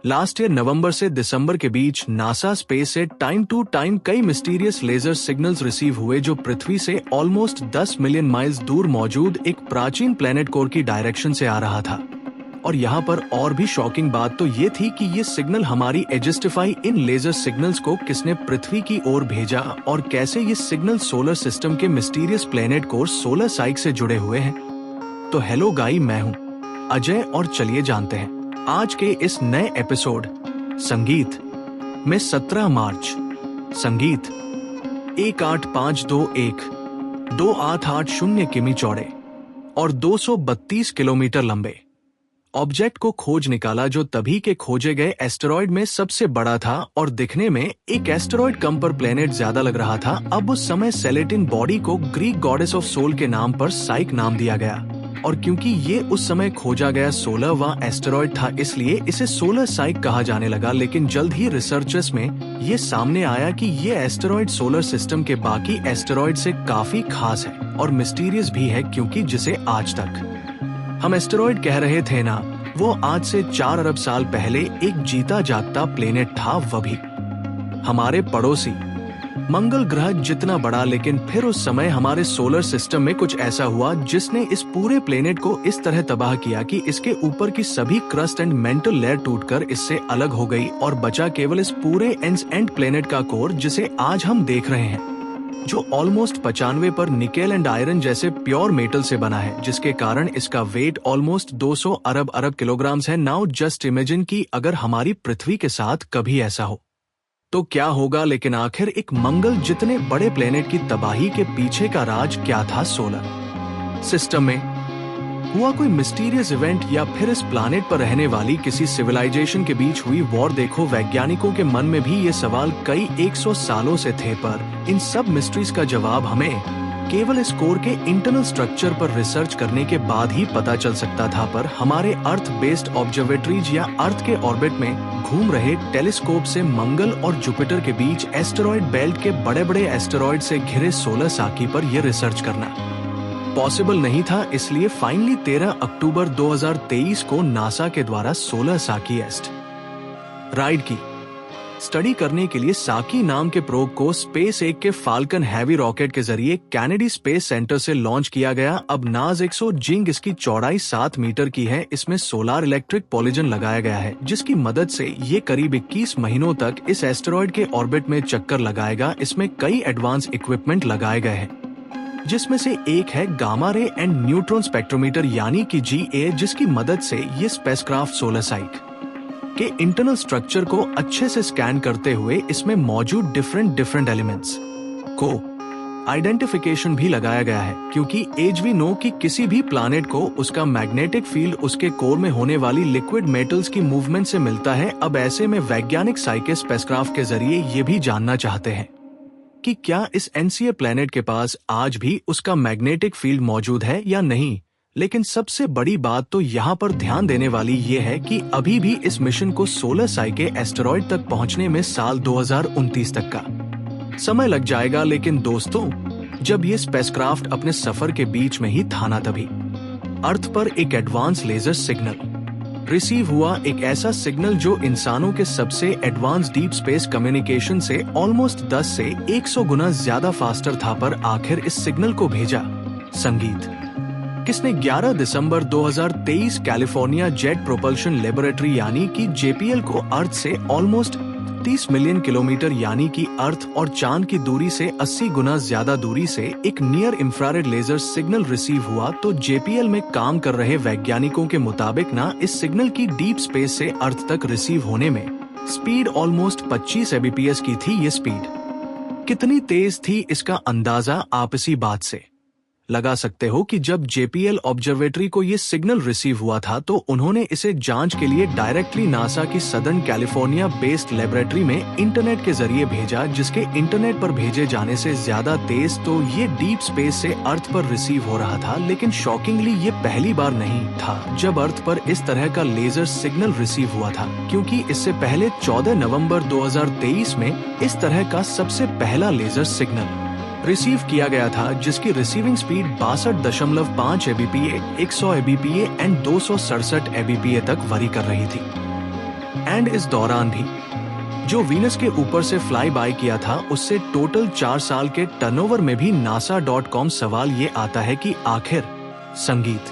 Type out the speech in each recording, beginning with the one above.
Last year नवंबर से दिसंबर के बीच NASA space से टाइम टू टाइम कई मिस्टीरियस लेजर सिग्नल्स रिसीव हुए जो पृथ्वी से ऑलमोस्ट 10 मिलियन माइल्स दूर मौजूद एक प्राचीन प्लेनेट कोर की डायरेक्शन से आ रहा था। और यहाँ पर और भी शॉकिंग बात तो ये थी कि ये सिग्नल हमारी एजस्टिफाई इन लेजर सिग्नल्स को किसने पृथ्वी की ओर भेजा और कैसे ये सिग्नल सोलर सिस्टम के मिस्टीरियस प्लेनेट कोर सोलर साइक से जुड़े हुए हैं। तो हेलो गाई, मैं हूँ अजय और चलिए जानते हैं आज के इस नए एपिसोड संगीत में 17 मार्च संगीत 18521 2880 किमी चौड़े और 232 किलोमीटर लंबे ऑब्जेक्ट को खोज निकाला जो तभी के खोजे गए एस्टेरॉयड में सबसे बड़ा था और दिखने में एक एस्टेरॉयड कम पर प्लेनेट ज्यादा लग रहा था। अब उस समय सेलेटिन बॉडी को ग्रीक गॉडेस ऑफ सोल के नाम पर साइक नाम दिया गया और क्योंकि ये उस समय खोजा गया 16वां एस्टेरॉयड था इसलिए इसे सोलर साइक कहा जाने लगा। लेकिन जल्द ही रिसर्चर्स में ये सामने आया कि ये एस्टेरॉयड सोलर सिस्टम के बाकी एस्टेरॉयड से काफी खास है और मिस्टीरियस भी है, क्योंकि जिसे आज तक हम एस्टेरॉयड कह रहे थे ना, वो आज से 4 अरब साल पहले एक जीता जागता प्लेनेट था, वह भी हमारे पड़ोसी मंगल ग्रह जितना बड़ा। लेकिन फिर उस समय हमारे सोलर सिस्टम में कुछ ऐसा हुआ जिसने इस पूरे प्लेनेट को इस तरह तबाह किया कि इसके ऊपर की सभी क्रस्ट एंड मेंटल लेयर टूटकर इससे अलग हो गई और बचा केवल इस पूरे एंड प्लेनेट का कोर, जिसे आज हम देख रहे हैं, जो ऑलमोस्ट 95 पर निकेल एंड आयरन जैसे प्योर मेटल से बना है, जिसके कारण इसका वेट ऑलमोस्ट 200 अरब किलोग्राम्स है। नाउ जस्ट इमेजिन कि अगर हमारी पृथ्वी के साथ कभी ऐसा हो तो क्या होगा। लेकिन आखिर एक मंगल जितने बड़े प्लेनेट की तबाही के पीछे का राज क्या था? सोलर सिस्टम में हुआ कोई मिस्टीरियस इवेंट या फिर इस प्लैनेट पर रहने वाली किसी सिविलाइजेशन के बीच हुई वॉर? देखो, वैज्ञानिकों के मन में भी ये सवाल कई 100 सालों से थे, पर इन सब मिस्ट्रीज का जवाब हमें केवल इस कोर के इंटरनल स्ट्रक्चर पर रिसर्च करने के बाद ही पता चल सकता था। पर हमारे अर्थ बेस्ड ऑब्जर्वेटरीज या अर्थ के ऑर्बिट में घूम रहे टेलीस्कोप से मंगल और जुपिटर के बीच एस्टेरॉयड बेल्ट के बड़े बड़े एस्टेरॉयड से घिरे सोलर साकी पर यह रिसर्च करना पॉसिबल नहीं था। इसलिए फाइनली 13 अक्टूबर 2023 को नासा के द्वारा सोलर साकी एस्टेरॉयड की स्टडी करने के लिए साकी नाम के प्रोब को स्पेस 1 के फाल्कन हैवी रॉकेट के जरिए कैनेडी स्पेस सेंटर से लॉन्च किया गया। अब नाज 100 जिंग इसकी चौड़ाई 7 मीटर की है। इसमें सोलार इलेक्ट्रिक पॉलिजन लगाया गया है, जिसकी मदद से ये करीब 21 महीनों तक इस एस्टेरॉयड के ऑर्बिट में चक्कर लगाएगा। इसमें कई एडवांस इक्विपमेंट लगाए गए हैं, जिसमें से एक है gamma ray and neutron spectrometer यानी कि GA, जिसकी मदद से ये स्पेसक्राफ्ट सोलर साइक के इंटरनल स्ट्रक्चर को अच्छे से स्कैन करते हुए इसमें मौजूद डिफरेंट एलिमेंट्स को आइडेंटिफिकेशन भी लगाया गया है, क्योंकि एज वी नो कि किसी भी प्लैनेट को उसका मैग्नेटिक फील्ड उसके कोर में होने वाली लिक्विड मेटल्स की मूवमेंट से मिलता है। अब ऐसे में वैज्ञानिक साइके स्पेसक्राफ्ट के जरिए ये भी जानना चाहते हैं कि क्या इस NCA प्लैनेट के पास आज भी उसका मैग्नेटिक फील्ड मौजूद है या नहीं। लेकिन सबसे बड़ी बात तो यहाँ पर ध्यान देने वाली ये है कि अभी भी इस मिशन को सोलर साइके एस्टेरॉयड तक पहुँचने में साल 2029 तक का समय लग जाएगा। लेकिन दोस्तों, जब ये स्पेसक्राफ्ट अपने सफर के बीच में ही था ना, तभी अर्थ पर एक एडवांस लेजर सिग्नल रिसीव हुआ। एक ऐसा सिग्नल जो इंसानों के सबसे एडवांस डीप स्पेस कम्युनिकेशन से ऑलमोस्ट 10 से 100 गुना ज्यादा फास्टर था। पर आखिर इस सिग्नल को भेजा संगीत किसने? 11 दिसंबर 2023 कैलिफोर्निया जेट प्रोपल्शन लेबोरेटरी यानी कि JPL को अर्थ से ऑलमोस्ट 30 मिलियन किलोमीटर यानी कि अर्थ और चांद की दूरी से 80 गुना ज्यादा दूरी से एक near infrared laser signal receive हुआ। तो JPL में काम कर रहे वैज्ञानिकों के मुताबिक ना, इस सिग्नल की डीप स्पेस से अर्थ तक रिसीव होने में स्पीड ऑलमोस्ट 25 Mbps की थी। ये स्पीड कितनी तेज थी इसका अंदाजा आप इसी बात से लगा सकते हो कि जब JPL ऑब्जर्वेटरी को ये सिग्नल रिसीव हुआ था तो उन्होंने इसे जांच के लिए डायरेक्टली नासा की सदर्न कैलिफोर्निया बेस्ड लेबोरेटरी में इंटरनेट के जरिए भेजा, जिसके इंटरनेट पर भेजे जाने से ज्यादा तेज तो ये डीप स्पेस से अर्थ पर रिसीव हो रहा था। लेकिन शॉकिंगली ये पहली बार नहीं था जब अर्थ पर इस तरह का लेजर सिग्नल रिसीव हुआ था, क्योंकि इससे पहले 14 नवंबर 2023 में इस तरह का सबसे पहला लेजर सिग्नल रिसीव किया गया था, जिसकी receiving speed 62.5 Mbpa, 100 Mbpa and 267 Mbpa तक वरी कर रही थी। एंड इस दौरान भी जो वीनस के ऊपर से फ्लाई बाय किया था उससे टोटल 4 साल के टर्नओवर में भी NASA.com सवाल ये आता है कि आखिर संगीत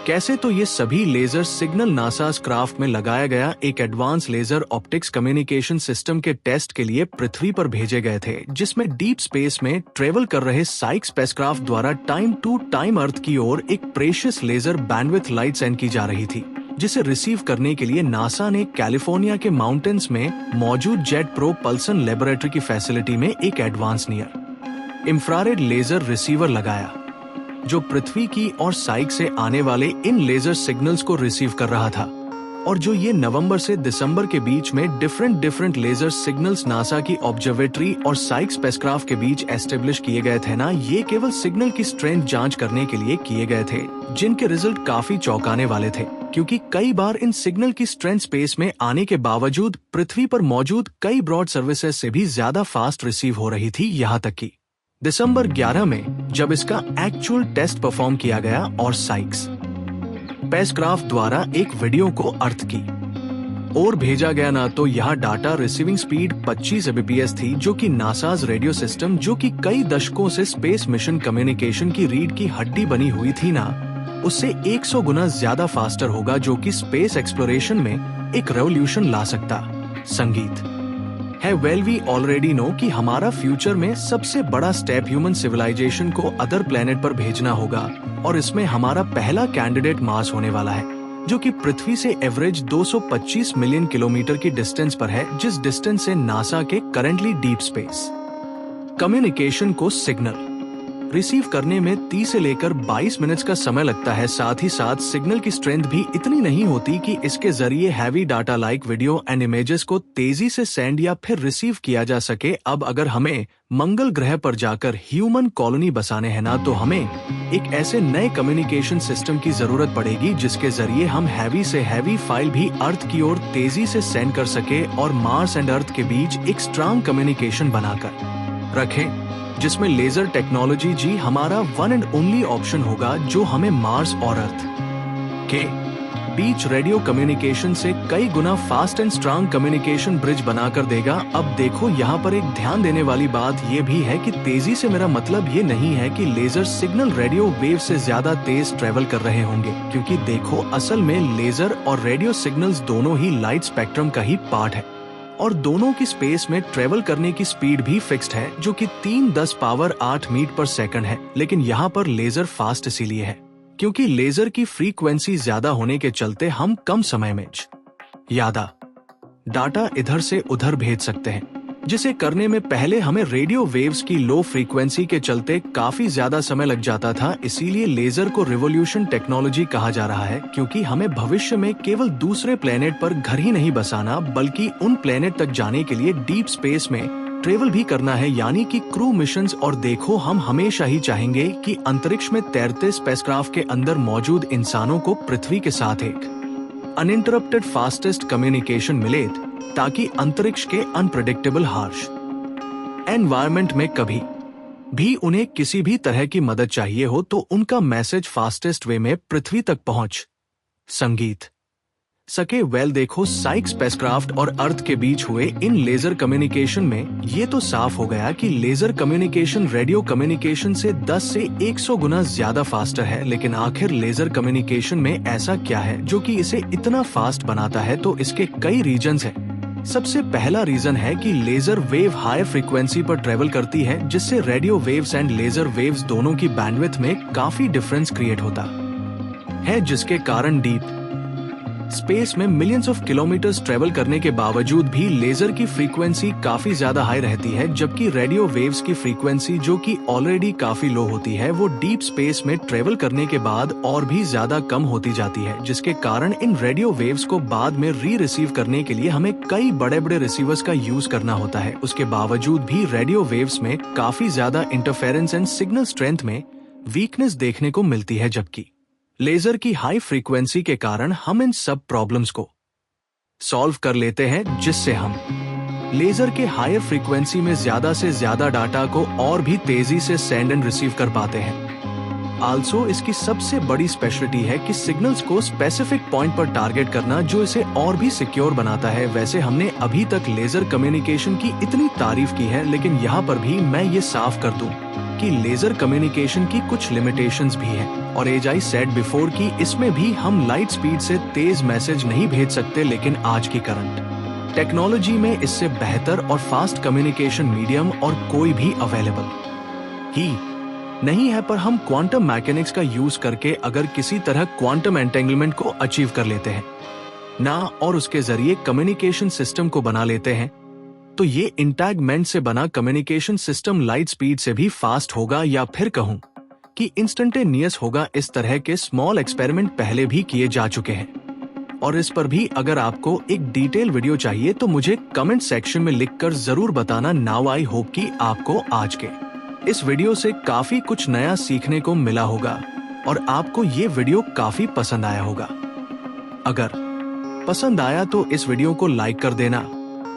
कैसे? तो ये सभी लेजर सिग्नल नासा क्राफ्ट में लगाया गया एक advance laser optics communication system के टेस्ट के लिए पृथ्वी पर भेजे गए थे, जिसमें डीप स्पेस में ट्रेवल कर रहे साइक स्पेसक्राफ्ट द्वारा टाइम टू टाइम अर्थ की ओर एक precious laser bandwidth light send की जा रही थी, जिसे रिसीव करने के लिए नासा ने कैलिफोर्निया के माउंटेन्स में मौजूद जेट प्रोपल्सन लेबोरेटरी की फैसिलिटी में एक advance near infrared laser receiver लगाया, जो पृथ्वी की और साइक से आने वाले इन लेजर सिग्नल्स को रिसीव कर रहा था, और जो ये नवंबर से दिसंबर के बीच में डिफरेंट लेजर सिग्नल्स नासा की ऑब्जर्वेटरी और साइक स्पेसक्राफ्ट के बीच एस्टेब्लिश किए गए थे ना, ये केवल सिग्नल की स्ट्रेंथ जांच करने के लिए किए गए थे, जिनके रिजल्ट काफी चौंकाने वाले थे, क्योंकि कई बार इन सिग्नल की स्ट्रेंथ स्पेस में आने के बावजूद पृथ्वी पर मौजूद कई ब्रॉड सर्विसेज से भी ज्यादा फास्ट रिसीव हो रही थी। यहाँ तक कि दिसंबर 11 में जब इसका एक्चुअल टेस्ट परफॉर्म किया गया और साइक्स स्पेसक्राफ्ट द्वारा एक वीडियो को अर्थ की और भेजा गया ना, तो यह डाटा रिसीविंग स्पीड 25 Mbps थी, जो कि नासाज रेडियो सिस्टम, जो कि कई दशकों से स्पेस मिशन कम्युनिकेशन की रीढ़ की हड्डी बनी हुई थी ना, उससे 100 गुना ज्यादा फास्टर होगा, जो कि स्पेस एक्सप्लोरेशन में एक रेवोल्यूशन ला सकता संगीत है। वेल वी ऑलरेडी नो कि हमारा फ्यूचर में सबसे बड़ा स्टेप ह्यूमन सिविलाइजेशन को अदर प्लेनेट पर भेजना होगा, और इसमें हमारा पहला कैंडिडेट मार्स होने वाला है, जो कि पृथ्वी से एवरेज 225 मिलियन किलोमीटर की डिस्टेंस पर है, जिस डिस्टेंस से नासा के करंटली डीप स्पेस कम्युनिकेशन को सिग्नल रिसीव करने में 30 से लेकर 22 मिनट्स का समय लगता है। साथ ही साथ सिग्नल की स्ट्रेंथ भी इतनी नहीं होती कि इसके जरिए heavy data like video and images को तेजी से सेंड या फिर रिसीव किया जा सके। अब अगर हमें मंगल ग्रह पर जाकर ह्यूमन कॉलोनी बसाने हैं ना, तो हमें एक ऐसे नए कम्युनिकेशन सिस्टम की जरूरत पड़ेगी, जिसके जरिए हम हैवी से हैवी फाइल भी अर्थ की ओर तेजी से सेंड कर सके और मार्स एंड अर्थ के बीच एक स्ट्रांग कम्युनिकेशन बनाकर रखें, जिसमें लेजर टेक्नोलॉजी जी हमारा वन एंड ओनली ऑप्शन होगा, जो हमें मार्स और अर्थ के बीच रेडियो कम्युनिकेशन से कई गुना fast and strong communication bridge बनाकर देगा। अब देखो, यहाँ पर एक ध्यान देने वाली बात ये भी है कि तेजी से मेरा मतलब ये नहीं है कि लेजर सिग्नल रेडियो वेव से ज्यादा तेज ट्रेवल कर रहे होंगे, क्योंकि देखो, असल में लेजर और रेडियो सिग्नल्स दोनों ही लाइट स्पेक्ट्रम का ही पार्ट है, और दोनों की स्पेस में ट्रेवल करने की स्पीड भी फिक्स्ड है, जो कि 3×10⁸ मीटर पर सेकंड है। लेकिन यहाँ पर लेजर फास्ट इसीलिए है क्योंकि लेजर की फ्रीक्वेंसी ज्यादा होने के चलते हम कम समय में ज्यादा डाटा इधर से उधर भेज सकते हैं, जिसे करने में पहले हमें रेडियो वेव्स की लो फ्रीक्वेंसी के चलते काफी ज्यादा समय लग जाता था। इसीलिए लेजर को रिवॉल्यूशन टेक्नोलॉजी कहा जा रहा है, क्योंकि हमें भविष्य में केवल दूसरे प्लेनेट पर घर ही नहीं बसाना, बल्कि उन प्लेनेट तक जाने के लिए डीप स्पेस में ट्रेवल भी करना है, यानी कि क्रू मिशंस। और देखो, हम हमेशा ही चाहेंगे कि अंतरिक्ष में तैरते स्पेसक्राफ्ट के अंदर मौजूद इंसानों को पृथ्वी के साथ एक अनइंटरप्टेड फास्टेस्ट कम्युनिकेशन मिले, ताकि अंतरिक्ष के अनप्रेडिक्टेबल हार्श एनवायरनमेंट में कभी भी उन्हें किसी भी तरह की मदद चाहिए हो, तो उनका मैसेज फास्टेस्ट वे में पृथ्वी तक पहुंच संगीत सके। वेल देखो, साइक स्पेसक्राफ्ट और अर्थ के बीच हुए इन लेजर कम्युनिकेशन में ये तो साफ हो गया कि लेजर कम्युनिकेशन रेडियो कम्युनिकेशन से 10 से 100 गुना ज्यादा फास्टर है। लेकिन आखिर लेजर कम्युनिकेशन में ऐसा क्या है जो कि इसे इतना फास्ट बनाता है? तो इसके कई रीजंस हैं। सबसे पहला रीजन है कि लेजर वेव हायर फ्रीक्वेंसी पर ट्रेवल करती है, जिससे radio waves and laser waves दोनों की बैंडविड्थ में काफी डिफरेंस क्रिएट होता है, जिसके कारण डीप स्पेस में मिलियंस ऑफ किलोमीटर्स ट्रेवल करने के बावजूद भी लेजर की फ्रीक्वेंसी काफी ज्यादा हाई रहती है, जबकि रेडियो वेव्स की फ्रीक्वेंसी, जो कि ऑलरेडी काफी लो होती है, वो डीप स्पेस में ट्रेवल करने के बाद और भी ज्यादा कम होती जाती है, जिसके कारण इन रेडियो वेव्स को बाद में रिसीव करने के लिए हमें कई बड़े बड़े रिसीवर्स का यूज करना होता है। उसके बावजूद भी रेडियो वेव्स में काफी ज्यादा इंटरफेरेंस एंड सिग्नल स्ट्रेंथ में वीकनेस देखने को मिलती है, जबकि लेजर की हाई फ्रीक्वेंसी के कारण हम इन सब प्रॉब्लम्स को सॉल्व कर लेते हैं, जिससे हम लेजर के हायर फ्रीक्वेंसी में ज्यादा से ज्यादा डाटा को और भी तेजी से सेंड एंड रिसीव कर पाते हैं। आल्सो इसकी सबसे बड़ी स्पेशलिटी है कि सिग्नल्स को स्पेसिफिक पॉइंट पर टारगेट करना, जो इसे और भी सिक्योर बनाता है। वैसे हमने अभी तक लेजर कम्युनिकेशन की इतनी तारीफ की है, लेकिन यहाँ पर भी मैं ये साफ कर दूं कि लेजर कम्युनिकेशन की कुछ लिमिटेशंस भी हैं। और एज आई सेड बिफोर कि इसमें भी हम लाइट स्पीड से तेज मैसेज नहीं भेज सकते, लेकिन आज की करंट टेक्नोलॉजी में इससे बेहतर और फास्ट कम्युनिकेशन मीडियम और कोई भी अवेलेबल ही नहीं है। पर हम क्वांटम मैकेनिक्स का यूज करके अगर किसी तरह क्वांटम एंटेंगलमेंट को अचीव कर लेते हैं ना, और उसके जरिए कम्युनिकेशन सिस्टम को बना लेते हैं, तो ये इंटैगमेंट से बना कम्युनिकेशन सिस्टम लाइट स्पीड से भी फास्ट होगा, या फिर कहूं कि इंस्टेंटेनियस होगा। इस तरह के स्मॉल एक्सपेरिमेंट पहले भी किए जा चुके हैं, और इस पर भी अगर आपको एक डिटेल वीडियो चाहिए तो मुझे कमेंट सेक्शन में लिखकर जरूर बताना। नाउ आई होप कि आपको आज के इस वीडियो से काफी कुछ नया सीखने को मिला होगा और आपको ये वीडियो काफी पसंद आया होगा। अगर पसंद आया तो इस वीडियो को लाइक कर देना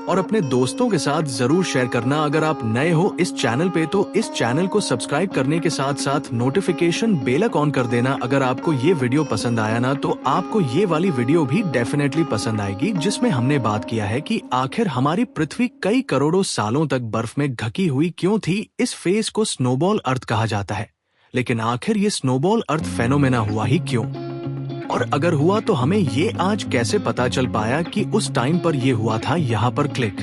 और अपने दोस्तों के साथ जरूर शेयर करना। अगर आप नए हो इस चैनल पे तो इस चैनल को सब्सक्राइब करने के साथ साथ नोटिफिकेशन बेल ऑन कर देना। अगर आपको ये वीडियो पसंद आया ना, तो आपको ये वाली वीडियो भी डेफिनेटली पसंद आएगी, जिसमें हमने बात किया है कि आखिर हमारी पृथ्वी कई करोड़ों सालों तक बर्फ में ढकी हुई क्यों थी। इस फेज को स्नोबॉल अर्थ कहा जाता है, लेकिन आखिर ये स्नोबॉल अर्थ फेनोमेना हुआ ही क्यों, और अगर हुआ तो हमें ये आज कैसे पता चल पाया कि उस टाइम पर ये हुआ था। यहाँ पर क्लिक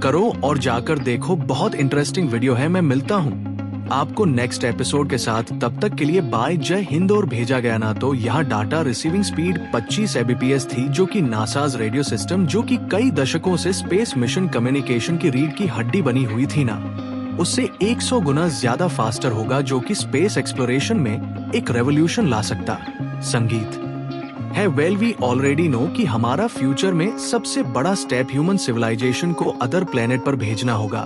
करो और जाकर देखो, बहुत इंटरेस्टिंग वीडियो है। मैं मिलता हूँ आपको नेक्स्ट एपिसोड के साथ, तब तक के लिए बाय। जय हिंद। और भेजा गया ना, तो यहाँ डाटा रिसीविंग स्पीड 25 Mbps थी, जो कि नासाज रेडियो सिस्टम, जो कि कई दशकों से स्पेस मिशन कम्युनिकेशन की रीढ़ की हड्डी बनी हुई थी ना, उससे 100 गुना ज्यादा फास्टर होगा, जो कि स्पेस एक्सप्लोरेशन में एक रेवोल्यूशन ला सकता संगीत है। वेल वी ऑलरेडी नो कि हमारा फ्यूचर में सबसे बड़ा स्टेप ह्यूमन सिविलाइजेशन को अदर प्लेनेट पर भेजना होगा,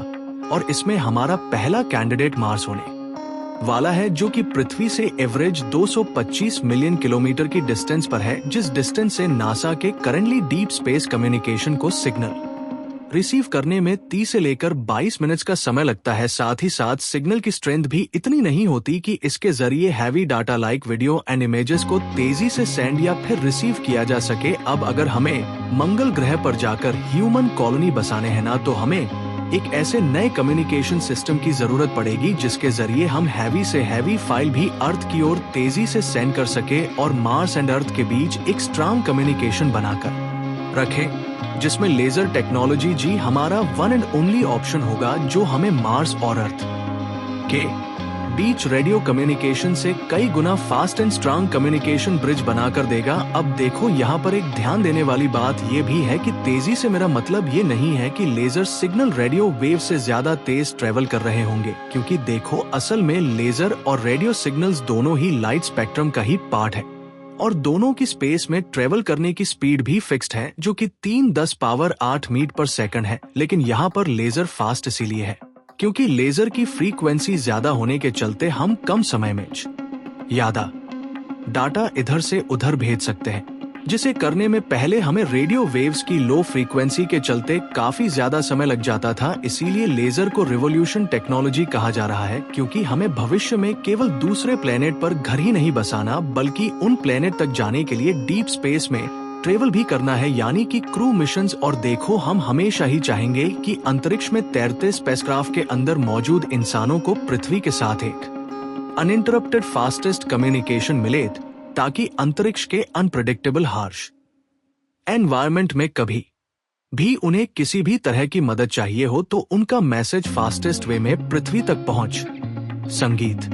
और इसमें हमारा पहला कैंडिडेट मार्स होने वाला है, जो कि पृथ्वी से एवरेज 225 मिलियन किलोमीटर की डिस्टेंस पर है, जिस डिस्टेंस से नासा के करंटली डीप स्पेस कम्युनिकेशन को सिग्नल रिसीव करने में 30 से लेकर 22 मिनट्स का समय लगता है। साथ ही साथ सिग्नल की स्ट्रेंथ भी इतनी नहीं होती कि इसके जरिए heavy data like video and images को तेजी से सेंड या फिर रिसीव किया जा सके। अब अगर हमें मंगल ग्रह पर जाकर ह्यूमन कॉलोनी बसाने हैं ना, तो हमें एक ऐसे नए कम्युनिकेशन सिस्टम की जरूरत पड़ेगी, जिसके जरिए हम हैवी से हैवी फाइल भी अर्थ की ओर तेजी से सेंड कर सके, और मार्स एंड अर्थ के बीच एक स्ट्रांग कम्युनिकेशन बनाकर रखें, जिसमें लेजर टेक्नोलॉजी जी हमारा वन एंड ओनली ऑप्शन होगा, जो हमें मार्स और अर्थ के बीच रेडियो कम्युनिकेशन से कई गुना fast and strong communication bridge बनाकर देगा। अब देखो, यहाँ पर एक ध्यान देने वाली बात ये भी है कि तेजी से मेरा मतलब ये नहीं है कि लेजर सिग्नल रेडियो वेव से ज्यादा तेज ट्रेवल कर रहे होंगे, क्योंकि देखो असल में लेजर और रेडियो सिग्नल्स दोनों ही लाइट स्पेक्ट्रम का ही पार्ट है, और दोनों की स्पेस में ट्रेवल करने की स्पीड भी फिक्स्ड है, जो कि 3×10⁸ मीटर पर सेकंड है। लेकिन यहाँ पर लेजर फास्ट इसीलिए है क्योंकि लेजर की फ्रीक्वेंसी ज्यादा होने के चलते हम कम समय में ज्यादा डाटा इधर से उधर भेज सकते हैं, जिसे करने में पहले हमें रेडियो वेव्स की लो फ्रीक्वेंसी के चलते काफी ज्यादा समय लग जाता था। इसीलिए लेजर को रिवॉल्यूशन टेक्नोलॉजी कहा जा रहा है, क्योंकि हमें भविष्य में केवल दूसरे प्लेनेट पर घर ही नहीं बसाना, बल्कि उन प्लेनेट तक जाने के लिए डीप स्पेस में ट्रेवल भी करना है, यानी कि क्रू मिशंस। और देखो, हम हमेशा ही चाहेंगे कि अंतरिक्ष में तैरते स्पेसक्राफ्ट के अंदर मौजूद इंसानों को पृथ्वी के साथ एक अनइंटरप्टेड फास्टेस्ट कम्युनिकेशन मिले, ताकि अंतरिक्ष के अनप्रेडिक्टेबल हार्श एनवायरनमेंट में कभी भी उन्हें किसी भी तरह की मदद चाहिए हो तो उनका मैसेज फास्टेस्ट वे में पृथ्वी तक पहुंच संगीत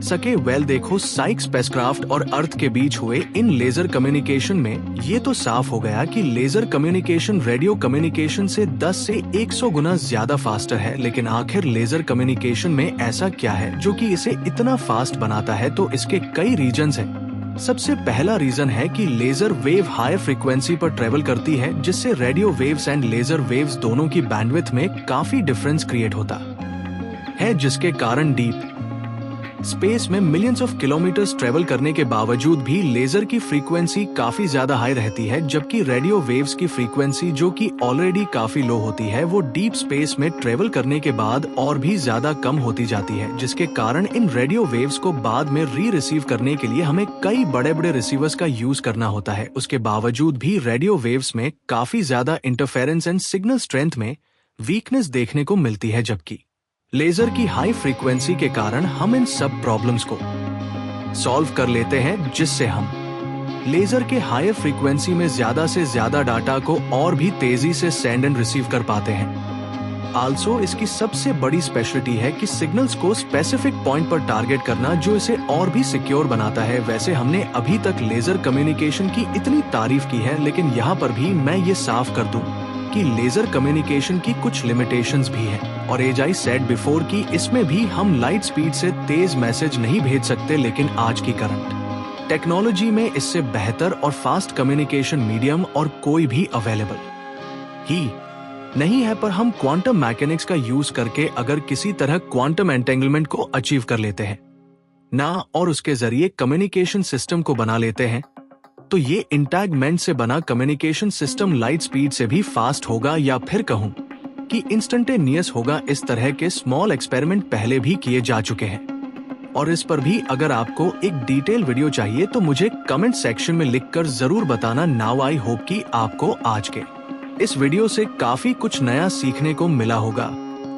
सके। वेल देखो, साइक स्पेसक्राफ्ट और अर्थ के बीच हुए इन लेजर कम्युनिकेशन में ये तो साफ हो गया कि लेजर कम्युनिकेशन रेडियो कम्युनिकेशन से 10 से 100 गुना ज्यादा फास्टर है। लेकिन आखिर लेजर कम्युनिकेशन में ऐसा क्या है जो कि इसे इतना फास्ट बनाता है? तो इसके कई रीजंस हैं। सबसे पहला रीजन है कि लेजर वेव हाई फ्रीक्वेंसी पर ट्रेवल करती है, जिससे radio waves and laser waves दोनों की बैंडविड्थ में काफी डिफरेंस क्रिएट होता है, जिसके कारण डीप स्पेस में मिलियंस ऑफ किलोमीटर्स ट्रेवल करने के बावजूद भी लेजर की फ्रीक्वेंसी काफी ज्यादा हाई रहती है, जबकि रेडियो वेव्स की फ्रीक्वेंसी जो कि ऑलरेडी काफी लो होती है वो डीप स्पेस में ट्रेवल करने के बाद और भी ज्यादा कम होती जाती है, जिसके कारण इन रेडियो वेव्स को बाद में रिसीव करने के लिए हमें कई बड़े बड़े रिसीवर्स का यूज करना होता है। उसके बावजूद भी रेडियो वेव्स में काफी ज्यादा इंटरफेरेंस एंड सिग्नल स्ट्रेंथ में वीकनेस देखने को मिलती है, जबकि लेजर की हाई फ्रीक्वेंसी के कारण हम इन सब प्रॉब्लम्स को सॉल्व कर लेते हैं, जिससे हम लेजर के हायर फ्रीक्वेंसी में ज्यादा से ज्यादा डाटा को और भी तेजी से सेंड एंड रिसीव कर पाते हैं। आल्सो इसकी सबसे बड़ी स्पेशलिटी है कि सिग्नल्स को स्पेसिफिक पॉइंट पर टारगेट करना, जो इसे और भी सिक्योर बनाता है। वैसे हमने अभी तक लेजर कम्युनिकेशन की इतनी तारीफ की है, लेकिन यहाँ पर भी मैं ये साफ कर दूं कि लेजर कम्युनिकेशन की कुछ लिमिटेशंस भी हैं, और एज आई सेड बिफोर कि इसमें भी हम लाइट स्पीड से तेज मैसेज नहीं भेज सकते, लेकिन आज की करंट टेक्नोलॉजी में इससे बेहतर और फास्ट कम्युनिकेशन मीडियम और कोई भी अवेलेबल ही नहीं है। पर हम क्वांटम मैकेनिक्स का यूज करके अगर किसी तरह क्वांटम एंटेंगलमेंट को अचीव कर लेते हैं ना, और उसके जरिए कम्युनिकेशन सिस्टम को बना लेते हैं, तो ये इंटैगमेंट से बना कम्युनिकेशन सिस्टम लाइट स्पीड से भी फास्ट होगा, या फिर कहूं कि इंस्टेंटेनियस होगा। इस तरह के स्मॉल एक्सपेरिमेंट पहले भी किए जा चुके हैं, और इस पर भी अगर आपको एक डिटेल वीडियो चाहिए तो मुझे कमेंट सेक्शन में लिखकर जरूर बताना। नाउ आई होप कि आपको आज के इस वीडियो से काफी कुछ नया सीखने को मिला होगा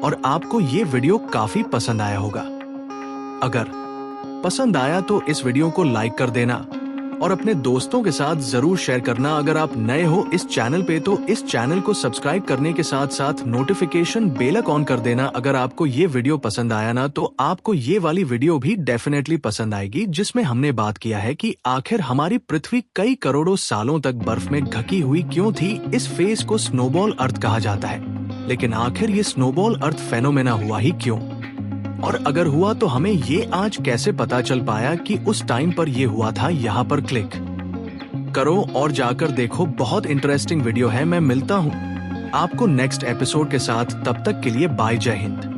और आपको ये वीडियो काफी पसंद आया होगा। अगर पसंद आया तो इस वीडियो को लाइक कर देना और अपने दोस्तों के साथ जरूर शेयर करना। अगर आप नए हो इस चैनल पे तो इस चैनल को सब्सक्राइब करने के साथ साथ नोटिफिकेशन बेल ऑन कर देना। अगर आपको ये वीडियो पसंद आया ना, तो आपको ये वाली वीडियो भी डेफिनेटली पसंद आएगी, जिसमें हमने बात किया है कि आखिर हमारी पृथ्वी कई करोड़ों सालों तक बर्फ में ढकी हुई क्यों थी। इस फेज को स्नोबॉल अर्थ कहा जाता है, लेकिन आखिर ये स्नोबॉल अर्थ फेनोमेना हुआ ही क्यों, और अगर हुआ तो हमें ये आज कैसे पता चल पाया कि उस टाइम पर ये हुआ था। यहाँ पर क्लिक करो और जाकर देखो, बहुत इंटरेस्टिंग वीडियो है। मैं मिलता हूँ आपको नेक्स्ट एपिसोड के साथ, तब तक के लिए बाय, जय हिंद।